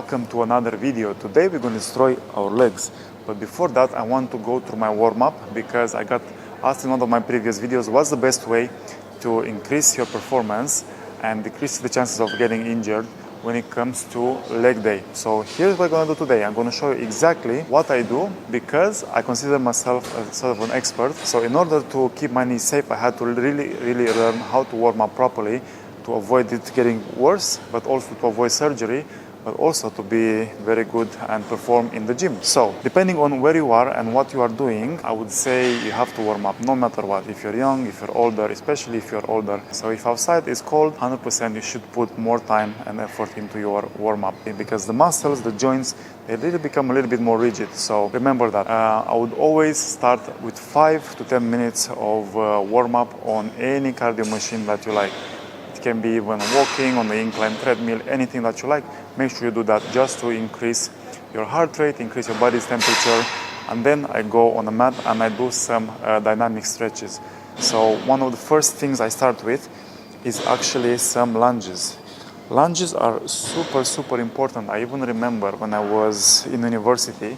welcome to another video. Today we're going to destroy our legs. But before that, I want to go through my warm-up because I got asked in one of my previous videos what's the best way to increase your performance and decrease the chances of getting injured when it comes to leg day. So here's what I'm going to do today. I'm going to show you exactly what I do because I consider myself a sort of an expert. So in order to keep my knees safe, I had to really learn how to warm up properly to avoid it getting worse, but also to avoid surgery, but also to be very good and perform in the gym. So depending on where you are and what you are doing, I would say you have to warm up no matter what. If you're young, if you're older, especially if you're older. So if outside is cold, 100% you should put more time and effort into your warm up because the muscles, the joints, they really become a little bit more rigid. So remember that. I would always start with 5 to 10 minutes of warm up on any cardio machine that you like. It can be when walking, on the incline treadmill, anything that you like. Make sure you do that just to increase your heart rate, increase your body's temperature. And then I go on the mat and I do some dynamic stretches. So one of the first things I start with is actually some lunges. Lunges are super important. I even remember when I was in university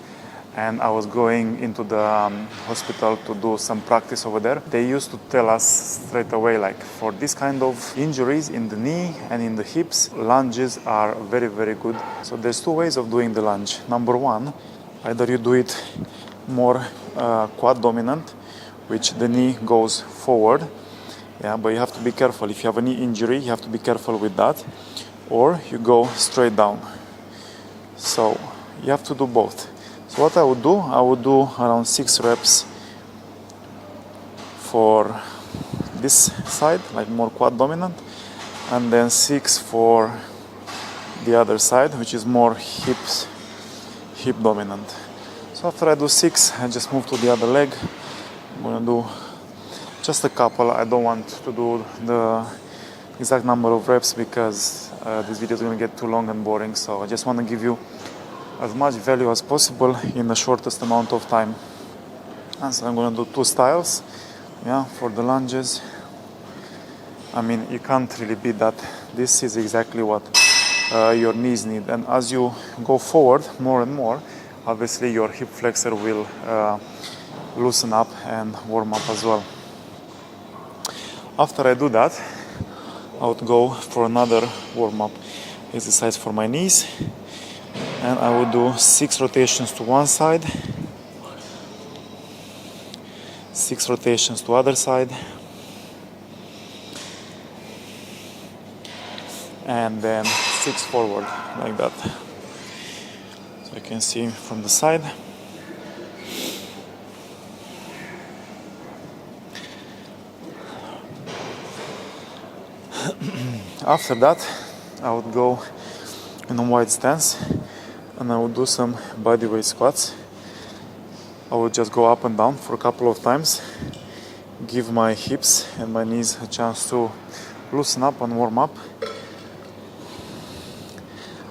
and I was going into the hospital to do some practice over there. They used to tell us straight away, like, for this kind of injuries in the knee and in the hips, lunges are very good. So there's two ways of doing the lunge. Number one, either you do it more quad dominant, which the knee goes forward, but you have to be careful. If you have a knee injury, you have to be careful with that. Or you go straight down. So you have to do both. So what I would do around 6 reps for this side, like more quad dominant, and then 6 for the other side, which is more hip dominant. So after I do 6, I just move to the other leg. I'm gonna do just a couple. I don't want to do the exact number of reps because this video is gonna get too long and boring. So I just want to give you as much value as possible in the shortest amount of time. And so I'm going to do 2 styles, for the lunges. I mean, you can't really beat that. This is exactly what your knees need. And as you go forward more and more, obviously your hip flexor will loosen up and warm up as well. After I do that, I would go for another warm-up exercise for my knees. And I will do 6 rotations to one side, 6 rotations to other side, and then 6 forward, like that. So you can see from the side. After that, I would go in a wide stance. And I will do some bodyweight squats. I will just go up and down for a couple of times, give my hips and my knees a chance to loosen up and warm up.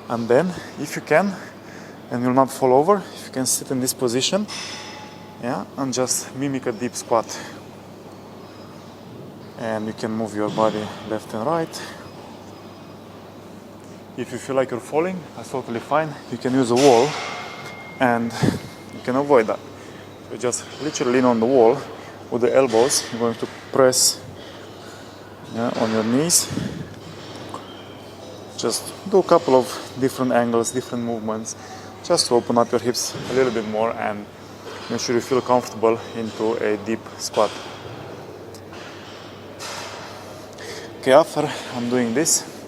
And then, if you can, and you'll not fall over, if you can sit in this position, and just mimic a deep squat. And you can move your body left and right. If you feel like you're falling, that's totally fine. You can use a wall and you can avoid that. So just literally lean on the wall with the elbows. You're going to press on your knees. Just do a couple of different angles, different movements, just to open up your hips a little bit more and make sure you feel comfortable into a deep squat. Okay, after I'm doing this,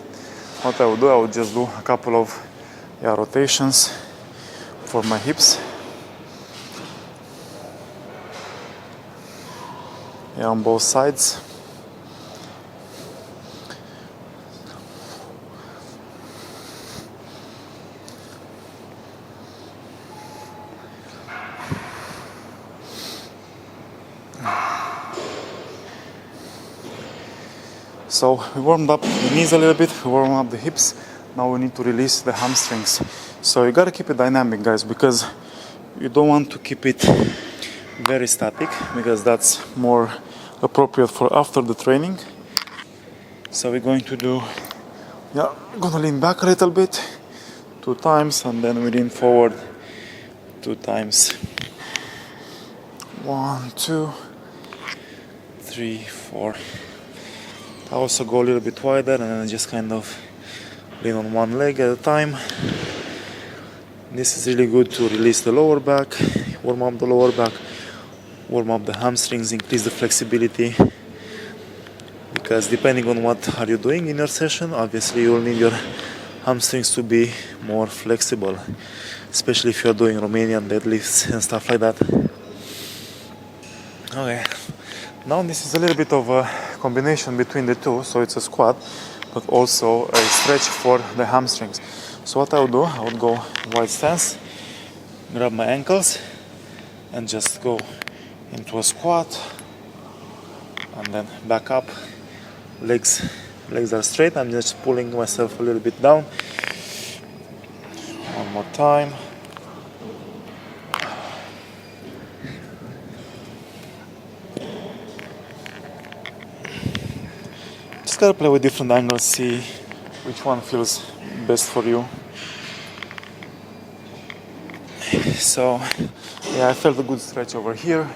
what I would just do a couple of rotations for my hips. On both sides. So we warmed up the knees a little bit, we warmed up the hips. Now we need to release the hamstrings. So you gotta keep it dynamic, guys, because you don't want to keep it very static, because that's more appropriate for after the training. So we're going to do, we're gonna lean back a little bit, 2 times, and then we lean forward 2 times. 1, 2, 3, 4. I also go a little bit wider and then just kind of lean on one leg at a time. This is really good to release the lower back, warm up the lower back, warm up the hamstrings, increase the flexibility. Because depending on what are you doing in your session, obviously you will need your hamstrings to be more flexible, especially if you're doing Romanian deadlifts and stuff like that. Okay, now this is a little bit of a combination between the two, so it's a squat but also a stretch for the hamstrings. So what I would do, I would go wide stance, grab my ankles and just go into a squat and then back up. Legs are straight. I'm just pulling myself a little bit down. One more time. Just gotta play with different angles, see which one feels best for you. So yeah, I felt a good stretch over here,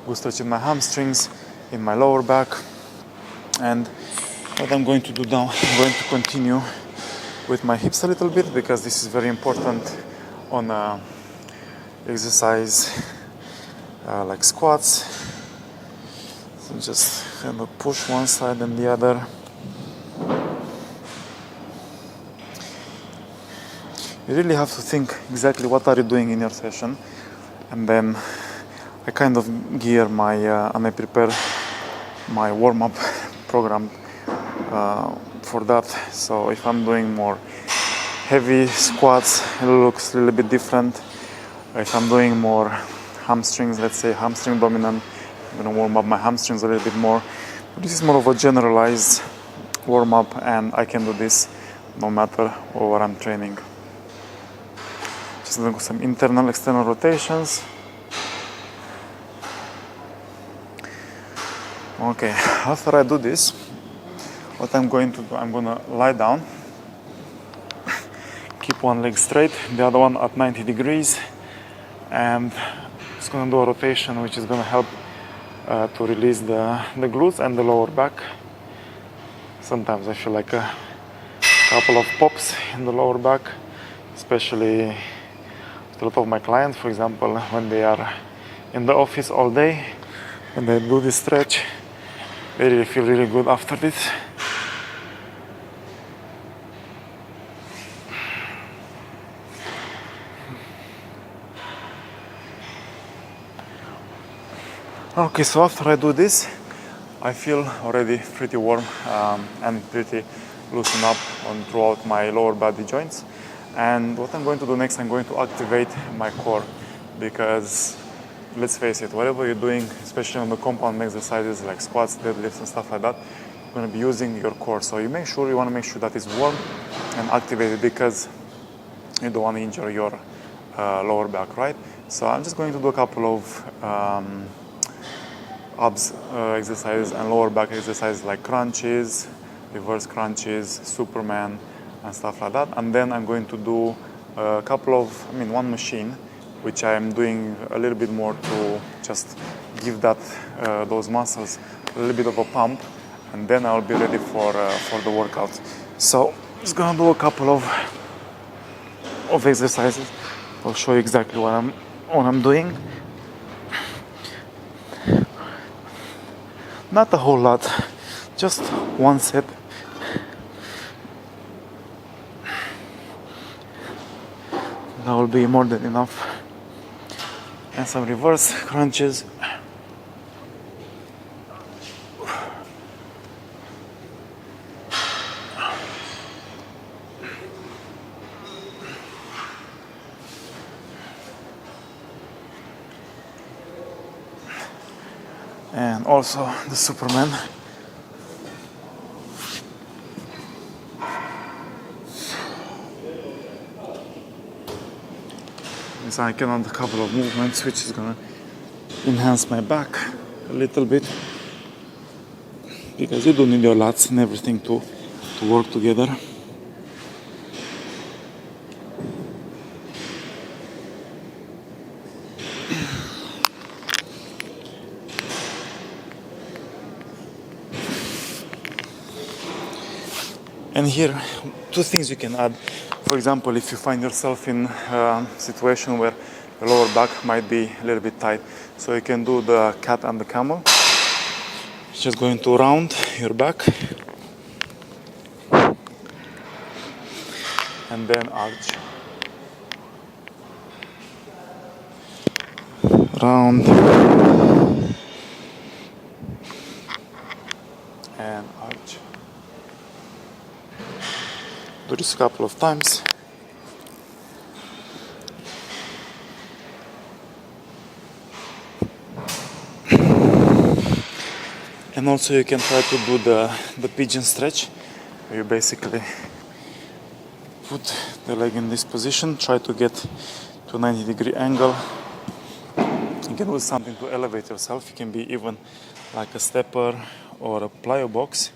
good stretch in my hamstrings, in my lower back. And what I'm going to do now, I'm going to continue with my hips a little bit, because this is very important on exercise like squats. So just kind of push one side and the other. You really have to think exactly what are you doing in your session, and then I kind of gear my and I prepare my warm-up program for that. So if I'm doing more heavy squats, it looks a little bit different. If I'm doing more hamstrings, let's say hamstring dominant, I'm gonna warm up my hamstrings a little bit more. But this is more of a generalized warm-up, and I can do this no matter what I'm training. Just doing some internal, external rotations. Okay, after I do this, what I'm going to do, I'm gonna lie down, keep one leg straight, the other one at 90 degrees, and it's gonna do a rotation which is gonna help to release the glutes and the lower back. Sometimes I feel like a couple of pops in the lower back, especially with a lot of my clients, for example, when they are in the office all day and they do this stretch. They really feel really good after this. Okay, so after I do this, I feel already pretty warm and pretty loosened up throughout my lower body joints. And what I'm going to do next, I'm going to activate my core, because let's face it, whatever you're doing, especially on the compound exercises like squats, deadlifts and stuff like that, you're going to be using your core. So you want to make sure that it's warm and activated, because you don't want to injure your lower back, right? So I'm just going to do a couple of abs exercises and lower back exercises like crunches, reverse crunches, Superman and stuff like that. And then I'm going to do a couple of, one machine, which I'm doing a little bit more to just give that those muscles a little bit of a pump, and then I'll be ready for the workout. So I'm just gonna do a couple of exercises. I'll show you exactly what I'm doing. Not a whole lot, just one set. That will be more than enough. And some reverse crunches. And also the Superman. So I can add a couple of movements, which is gonna enhance my back a little bit, because you do need your lats and everything to work together. And here, two things you can add. For example, if you find yourself in a situation where your lower back might be a little bit tight, so you can do the cat and the camel. Just going to round your back and then arch. Round and arch. Do this a couple of times. And also you can try to do the pigeon stretch, where you basically put the leg in this position, try to get to a 90-degree angle. You can do something to elevate yourself. It can be even like a stepper or a plyo box.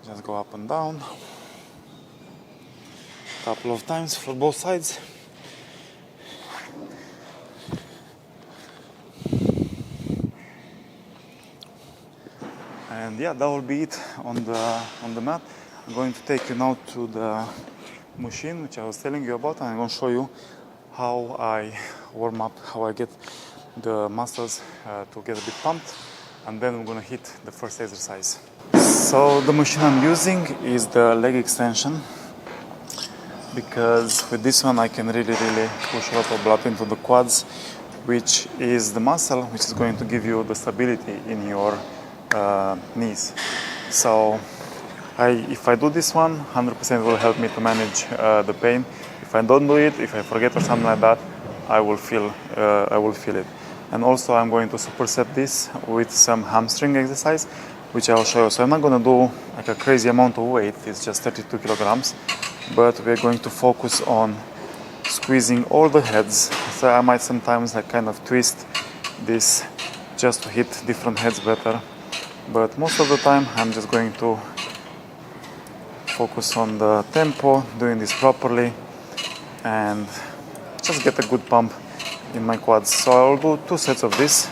Just go up and down a couple of times for both sides. And yeah, that will be it on the mat. I'm going to take you now to the machine which I was telling you about, and I'm going to show you how I warm up, how I get the muscles to get a bit pumped, and then we're going to hit the first exercise. So the machine I'm using is the leg extension, because with this one I can really push a lot of blood into the quads, which is the muscle which is going to give you the stability in your knees. So if I do this one, 100% will help me to manage the pain. If I don't do it, if I forget or something like that, I will feel it. And also I'm going to superset this with some hamstring exercise, which I'll show you. So I'm not going to do like a crazy amount of weight, it's just 32 kilograms, but we're going to focus on squeezing all the heads. So I might sometimes like kind of twist this just to hit different heads better, but most of the time I'm just going to focus on the tempo, doing this properly, and just get a good pump in my quads. So I'll do 2 sets of this,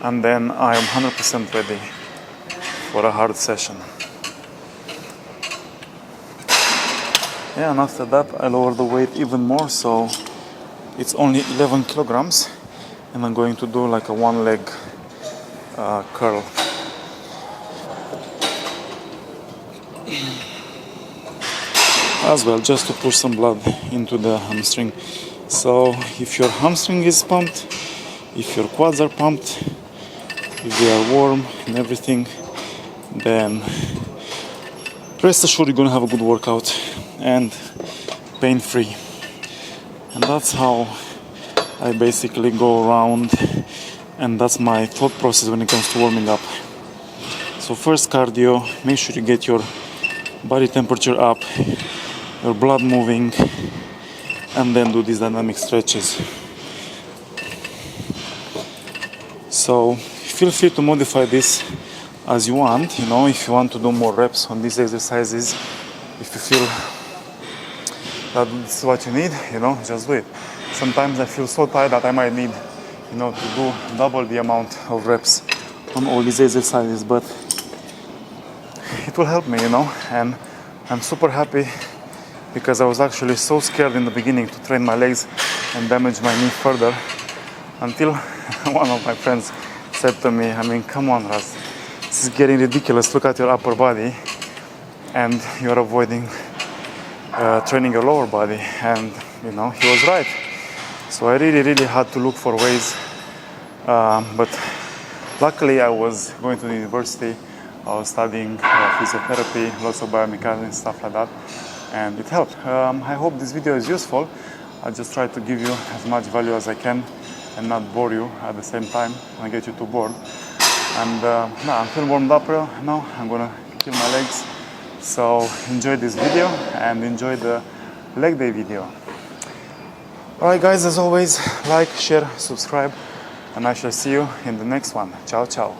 and then I am 100% ready for a hard session. Yeah, and after that I lower the weight even more, so it's only 11 kilograms, and I'm going to do like a one leg curl. As well, just to push some blood into the hamstring. So if your hamstring is pumped, if your quads are pumped, if they are warm and everything, then rest assured you're gonna have a good workout and pain-free. And that's how I basically go around, and that's my thought process when it comes to warming up. So first cardio, make sure you get your body temperature up, your blood moving, and then do these dynamic stretches. So feel free to modify this as you want, you know, if you want to do more reps on these exercises, if you feel that this is what you need, you know, just do it. Sometimes I feel so tired that I might need, you know, to do double the amount of reps on all these exercises, but it will help me, you know, and I'm super happy, because I was actually so scared in the beginning to train my legs and damage my knee further, until one of my friends said to me, I mean, come on, Raz, this is getting ridiculous. Look at your upper body and you're avoiding training your lower body. And, you know, he was right. So I really had to look for ways. But luckily I was going to the university. I was studying physiotherapy, lots of biomechanics and stuff like that, and it helped. I hope this video is useful. I just try to give you as much value as I can and not bore you at the same time and get you too bored. And now I'm feeling warmed up now. I'm gonna kill my legs. So enjoy this video and enjoy the leg day video. Alright guys, as always, like, share, subscribe, and I shall see you in the next one. Ciao, ciao.